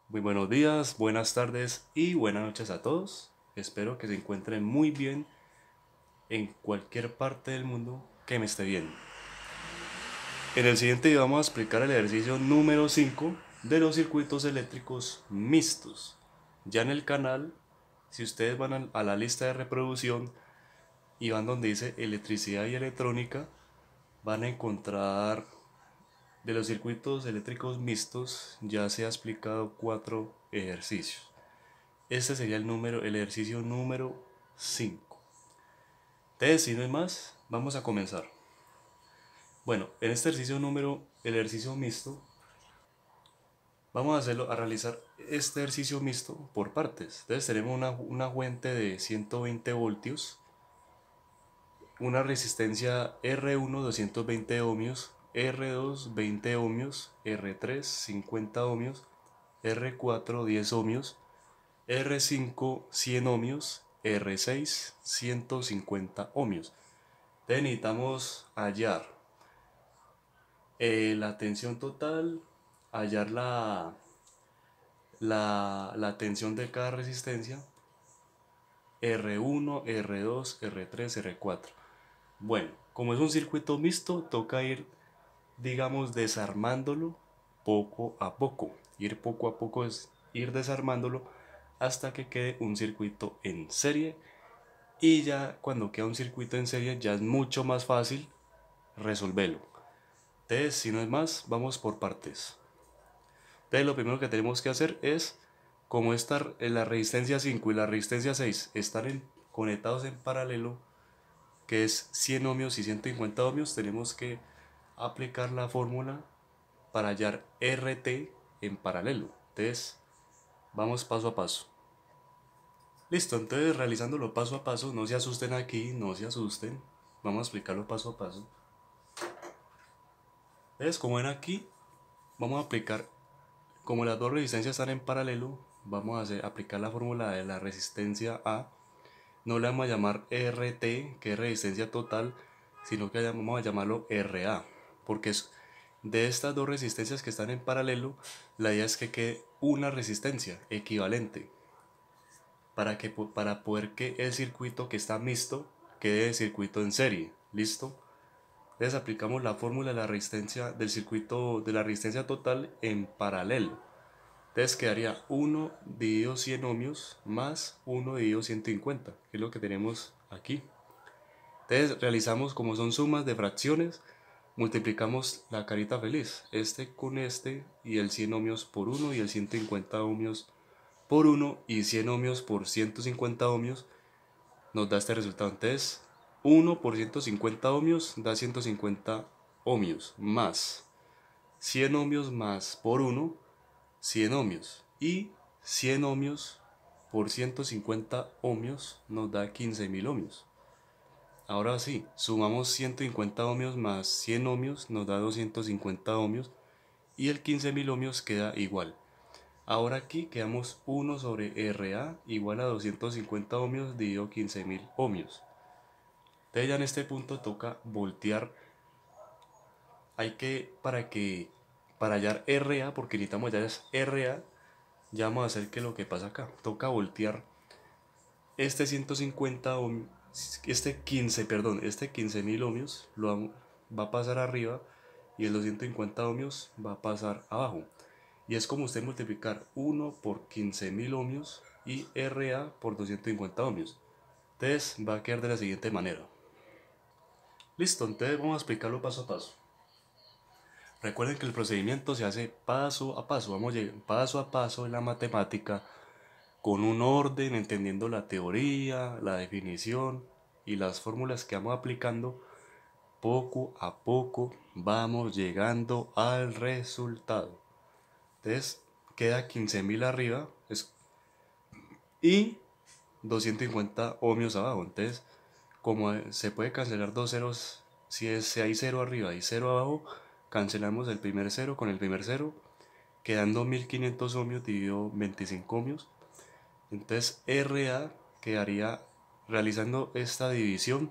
Muy buenos días, buenas tardes y buenas noches a todos. Espero que se encuentren muy bien en cualquier parte del mundo que me esté viendo. En el siguiente video vamos a explicar el ejercicio número 5 de los circuitos eléctricos mixtos. Ya en el canal, si ustedes van a la lista de reproducción y van donde dice electricidad y electrónica, van a encontrar de los circuitos eléctricos mixtos. Ya se ha explicado 4 ejercicios. Este sería el ejercicio número 5. Entonces, si no hay más, vamos a comenzar. Bueno, en este el ejercicio mixto, vamos a realizar este ejercicio mixto por partes. Entonces tenemos una fuente de 120 voltios, una resistencia R1 220 ohmios, R2 20 ohmios, R3 50 ohmios, R4 10 ohmios, R5 100 ohmios, R6 150 ohmios. Entonces necesitamos hallar la tensión total, hallar la tensión de cada resistencia, R1, R2, R3, R4. Bueno, como es un circuito mixto, toca ir, digamos, desarmándolo poco a poco. Ir poco a poco es ir desarmándolo hasta que quede un circuito en serie. Y ya cuando queda un circuito en serie ya es mucho más fácil resolverlo. Entonces, si no es más, vamos por partes. Entonces lo primero que tenemos que hacer es, como la resistencia 5 y la resistencia 6 están conectados en paralelo, que es 100 ohmios y 150 ohmios, tenemos que aplicar la fórmula para hallar RT en paralelo. Entonces, vamos paso a paso. Listo, entonces realizándolo paso a paso, no se asusten aquí, no se asusten. Vamos a explicarlo paso a paso. Entonces, como ven aquí, vamos a aplicar, como las dos resistencias están en paralelo, vamos a aplicar la fórmula de la resistencia A. No le vamos a llamar RT, que es resistencia total, sino que vamos a llamarlo RA, porque es de estas dos resistencias que están en paralelo, la idea es que quede una resistencia equivalente para poder que el circuito que está mixto quede el circuito en serie. ¿Listo? Entonces aplicamos la fórmula de la resistencia del circuito de la resistencia total en paralelo. Entonces quedaría 1 dividido 100 ohmios más 1 dividido 150, que es lo que tenemos aquí. Entonces realizamos, como son sumas de fracciones, multiplicamos la carita feliz, este con este, y el 100 ohmios por 1 y el 150 ohmios por 1 y 100 ohmios por 150 ohmios nos da este resultado. Entonces 1 por 150 ohmios da 150 ohmios más 100 ohmios más por 1, 100 ohmios, y 100 ohmios por 150 ohmios nos da 15.000 ohmios. Ahora sí, sumamos 150 ohmios más 100 ohmios nos da 250 ohmios, y el 15.000 ohmios queda igual. Ahora aquí quedamos 1 sobre RA igual a 250 ohmios dividido 15.000 ohmios. Entonces ya en este punto toca voltear. Para hallar RA, porque necesitamos hallar es RA, ya vamos a hacer que lo que pasa acá. Toca voltear este 150 ohmios, este 15.000 ohmios va a pasar arriba, y el 250 ohmios va a pasar abajo. Y es como usted multiplicar 1 por 15.000 ohmios y RA por 250 ohmios. Entonces va a quedar de la siguiente manera. Listo, entonces vamos a explicarlo paso a paso. Recuerden que el procedimiento se hace paso a paso. Vamos paso a paso en la matemática, con un orden, entendiendo la teoría, la definición y las fórmulas que vamos aplicando. Poco a poco vamos llegando al resultado. Entonces queda 15.000 arriba y 250 ohmios abajo. Entonces, como se puede cancelar dos ceros, si hay cero arriba y cero abajo, cancelamos el primer cero con el primer cero, quedando 1500 ohmios dividido 25 ohmios. Entonces RA quedaría, realizando esta división,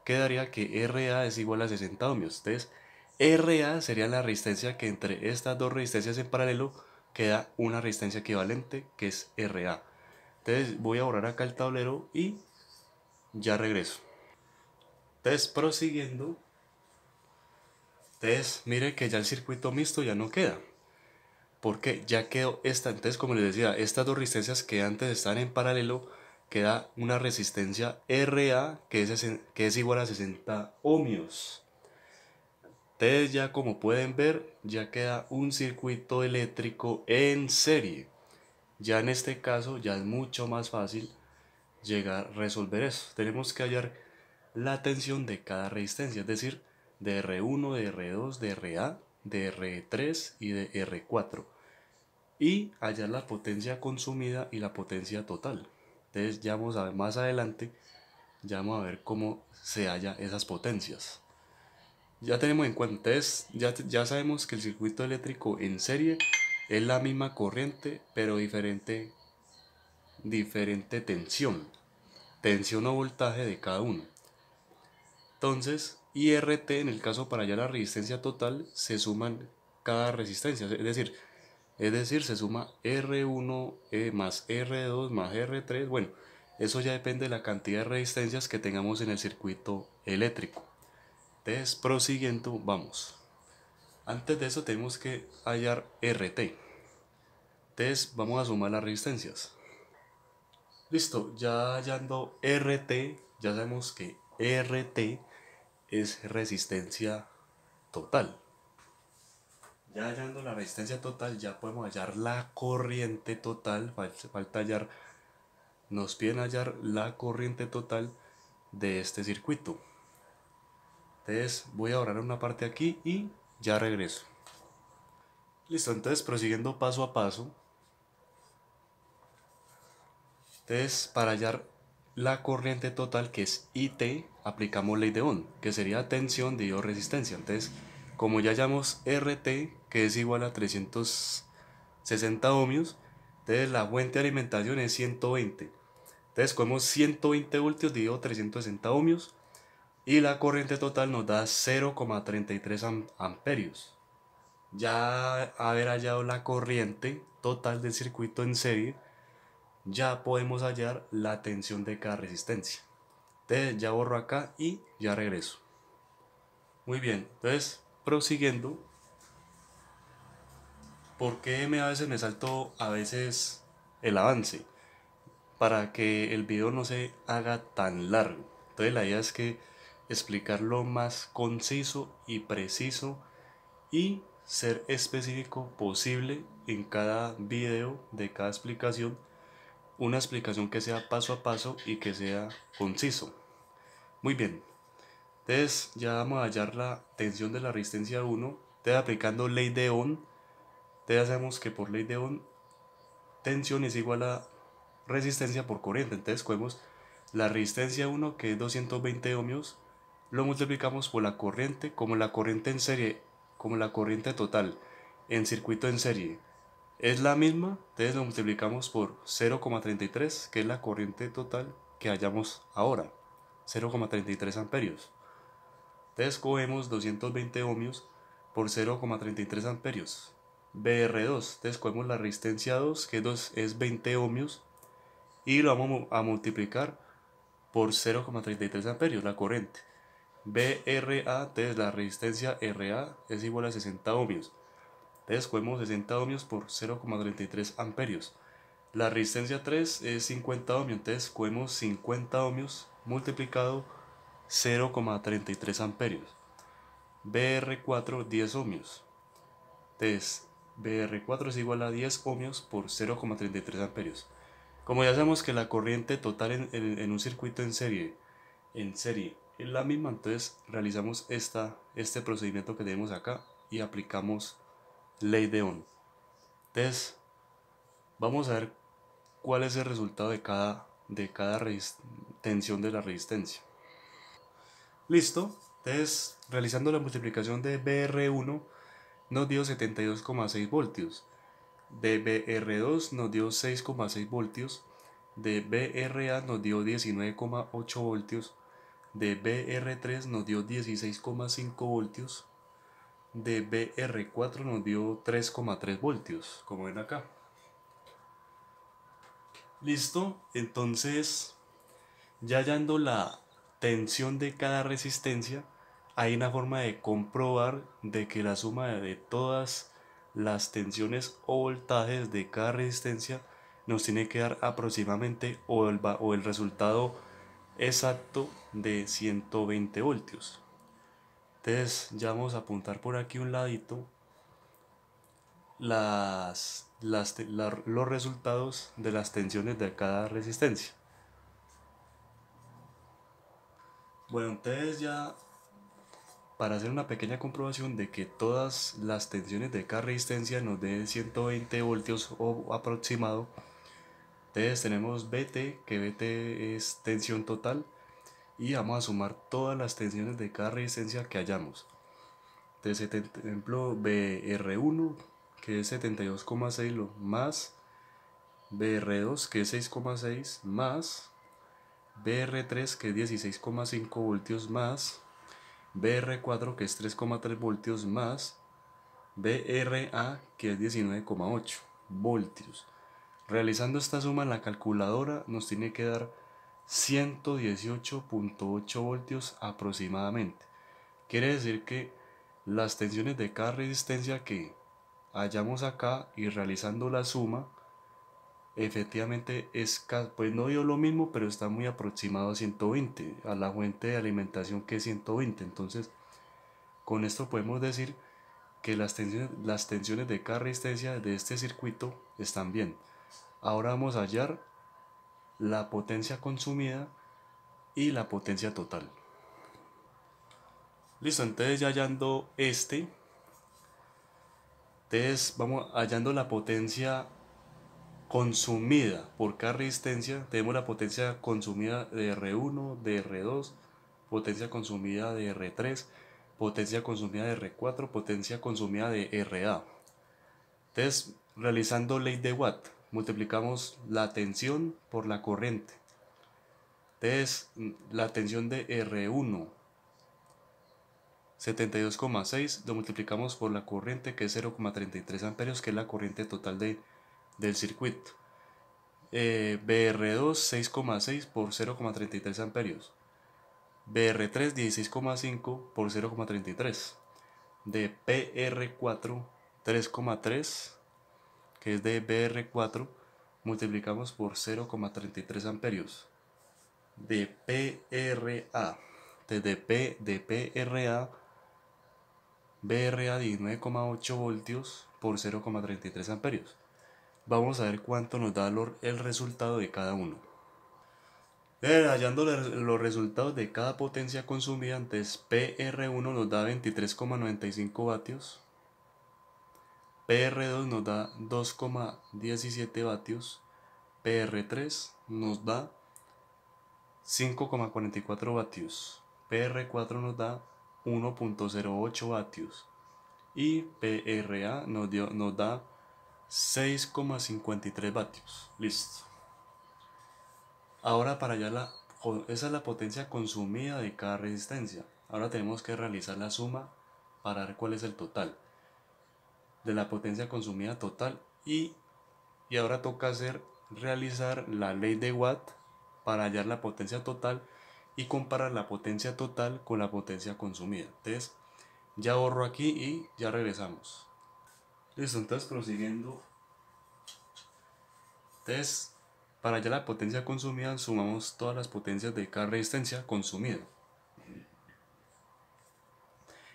quedaría que RA es igual a 60 ohmios. Entonces RA sería la resistencia que entre estas dos resistencias en paralelo queda una resistencia equivalente que es RA. Entonces voy a borrar acá el tablero y ya regreso. Entonces prosiguiendo, entonces mire que ya el circuito mixto ya no queda. Porque ya quedó esta, entonces como les decía, estas dos resistencias que antes estaban en paralelo, queda una resistencia RA que es igual a 60 ohmios. Entonces ya como pueden ver, ya queda un circuito eléctrico en serie. Ya en este caso ya es mucho más fácil llegar a resolver eso. Tenemos que hallar la tensión de cada resistencia, es decir, de R1, de R2, de RA, de R3 y de R4. Y hallar la potencia consumida y la potencia total. Entonces ya vamos a ver más adelante, ya vamos a ver cómo se halla esas potencias. Ya tenemos en cuenta, entonces ya sabemos que el circuito eléctrico en serie es la misma corriente, pero diferente tensión o voltaje de cada uno. Entonces, IRT en el caso para hallar la resistencia total se suman cada resistencia, es decir, se suma R1 más R2 más R3. Bueno, eso ya depende de la cantidad de resistencias que tengamos en el circuito eléctrico. Entonces, prosiguiendo, vamos. Antes de eso tenemos que hallar RT. Entonces, vamos a sumar las resistencias. Listo, ya hallando RT, ya sabemos que RT es resistencia total. Ya hallando la resistencia total, ya podemos hallar la corriente total. Falta hallar, nos piden hallar la corriente total de este circuito. Entonces voy a borrar una parte aquí y ya regreso. Listo, entonces prosiguiendo paso a paso. Entonces para hallar la corriente total, que es IT, aplicamos ley de Ohm, que sería tensión dividido resistencia. Entonces, como ya hallamos RT, que es igual a 360 ohmios, entonces la fuente de alimentación es 120. Entonces cogemos 120 voltios dividido 360 ohmios y la corriente total nos da 0,33 amperios. Ya haber hallado la corriente total del circuito en serie, ya podemos hallar la tensión de cada resistencia. Entonces ya borro acá y ya regreso. Muy bien, entonces prosiguiendo, ¿por qué a veces me salto a veces el avance? Para que el video no se haga tan largo. Entonces la idea es que explicarlo más conciso y preciso y ser específico posible en cada video de cada explicación, una explicación que sea paso a paso y que sea conciso. Muy bien, entonces ya vamos a hallar la tensión de la resistencia 1, entonces aplicando ley de Ohm, entonces sabemos que por ley de Ohm tensión es igual a resistencia por corriente. Entonces cogemos la resistencia 1, que es 220 ohmios, lo multiplicamos por la corriente, como la corriente en serie, como la corriente total en circuito en serie es la misma, entonces lo multiplicamos por 0,33, que es la corriente total que hallamos ahora, 0,33 amperios. Entonces cogemos 220 ohmios por 0,33 amperios. BR2, entonces cogemos la resistencia 2, que es 20 ohmios, y lo vamos a multiplicar por 0,33 amperios, la corriente. BRA, entonces la resistencia RA es igual a 60 ohmios. Entonces cogemos 60 ohmios por 0,33 amperios. La resistencia 3 es 50 ohmios, entonces cogemos 50 ohmios multiplicado 0,33 amperios. BR4 10 ohmios. Entonces BR4 es igual a 10 ohmios por 0,33 amperios. Como ya sabemos que la corriente total en un circuito en serie es la misma, entonces realizamos este procedimiento que tenemos acá y aplicamos ley de Ohm. Entonces vamos a ver cuál es el resultado de cada tensión de la resistencia. Listo, entonces realizando la multiplicación de BR1 nos dio 72,6 voltios, de BR2 nos dio 6,6 voltios, de BRA nos dio 19,8 voltios, de BR3 nos dio 16,5 voltios, de BR4 nos dio 3,3 voltios, como ven acá. Listo, entonces ya hallando la tensión de cada resistencia, hay una forma de comprobar de que la suma de todas las tensiones o voltajes de cada resistencia nos tiene que dar aproximadamente o el resultado exacto de 120 voltios. Entonces ya vamos a apuntar por aquí un ladito los resultados de las tensiones de cada resistencia. Bueno, entonces ya para hacer una pequeña comprobación de que todas las tensiones de cada resistencia nos den 120 voltios o aproximado, entonces tenemos BT, que BT es tensión total, y vamos a sumar todas las tensiones de cada resistencia que hayamos. Entonces, por ejemplo, BR1, que es 72,6 más BR2, que es 6,6 más BR3, que es 16,5 voltios más BR4, que es 3,3 voltios más BRA, que es 19,8 voltios. Realizando esta suma en la calculadora nos tiene que dar 118,8 voltios aproximadamente. Quiere decir que las tensiones de cada resistencia que hallamos acá y realizando la suma, efectivamente pues no dio lo mismo, pero está muy aproximado a 120, a la fuente de alimentación que es 120. Entonces, con esto podemos decir que las tensiones de cada resistencia de este circuito están bien. Ahora vamos a hallar la potencia consumida y la potencia total. Listo, entonces ya hallando entonces vamos hallando la potencia consumida por cada resistencia. Tenemos la potencia consumida de R1, de R2, potencia consumida de R3, potencia consumida de R4, potencia consumida de RA. Entonces, realizando ley de Watt, multiplicamos la tensión por la corriente. Entonces, la tensión de R1, 72,6, lo multiplicamos por la corriente, que es 0,33 amperios, que es la corriente total del circuito. BR2, 6,6 por 0,33 amperios. BR3, 16,5 por 0,33. De PR4, 3,3, que es de BR4, multiplicamos por 0,33 amperios. De PRA, de PRA, BRA 19,8 voltios por 0,33 amperios. Vamos a ver cuánto nos da el resultado de cada uno. Hallando los resultados de cada potencia consumida, antes PR1 nos da 23,95 vatios, PR2 nos da 2,17 vatios, PR3 nos da 5,44 vatios, PR4 nos da 1,08 vatios y PRA nos da 6,53 vatios. Listo. Ahora esa es la potencia consumida de cada resistencia. Ahora tenemos que realizar la suma para ver cuál es el total de la potencia consumida total y ahora toca realizar la ley de Watt para hallar la potencia total y comparar la potencia total con la potencia consumida. Entonces ya borro aquí y ya regresamos. Listo, entonces prosiguiendo. Entonces, para hallar la potencia consumida sumamos todas las potencias de cada resistencia consumida.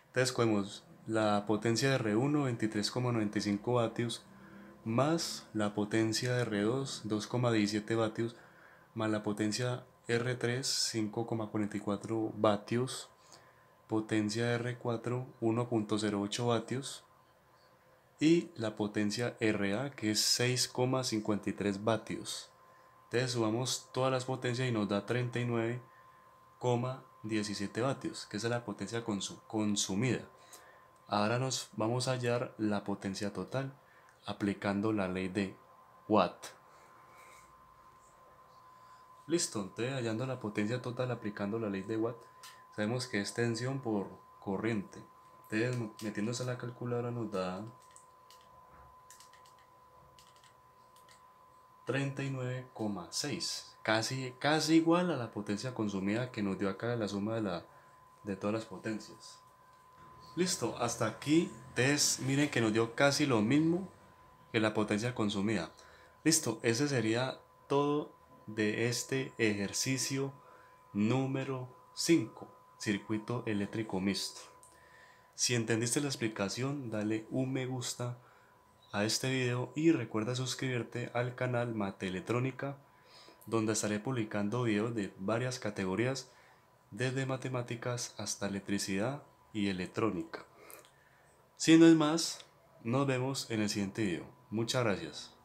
Entonces cogemos la potencia de R1, 23,95 vatios, más la potencia de R2, 2,17 vatios, más la potencia R3, 5,44 vatios, potencia R4, 1,08 vatios, y la potencia RA, que es 6,53 vatios. Entonces sumamos todas las potencias y nos da 39,17 vatios, que es la potencia consumida. Ahora nos vamos a hallar la potencia total aplicando la ley de Watt. Listo, entonces hallando la potencia total aplicando la ley de Watt, sabemos que es tensión por corriente. Entonces, metiéndose a la calculadora nos da 39,6, casi igual a la potencia consumida que nos dio acá la suma de todas las potencias. Listo, hasta aquí. Entonces, miren que nos dio casi lo mismo que la potencia consumida. Listo, ese sería todo de este ejercicio número 5, circuito eléctrico mixto. Si entendiste la explicación, dale un me gusta a este video y recuerda suscribirte al canal Mate Electrónica, donde estaré publicando videos de varias categorías, desde matemáticas hasta electricidad y electrónica. Si no es más, nos vemos en el siguiente video. Muchas gracias.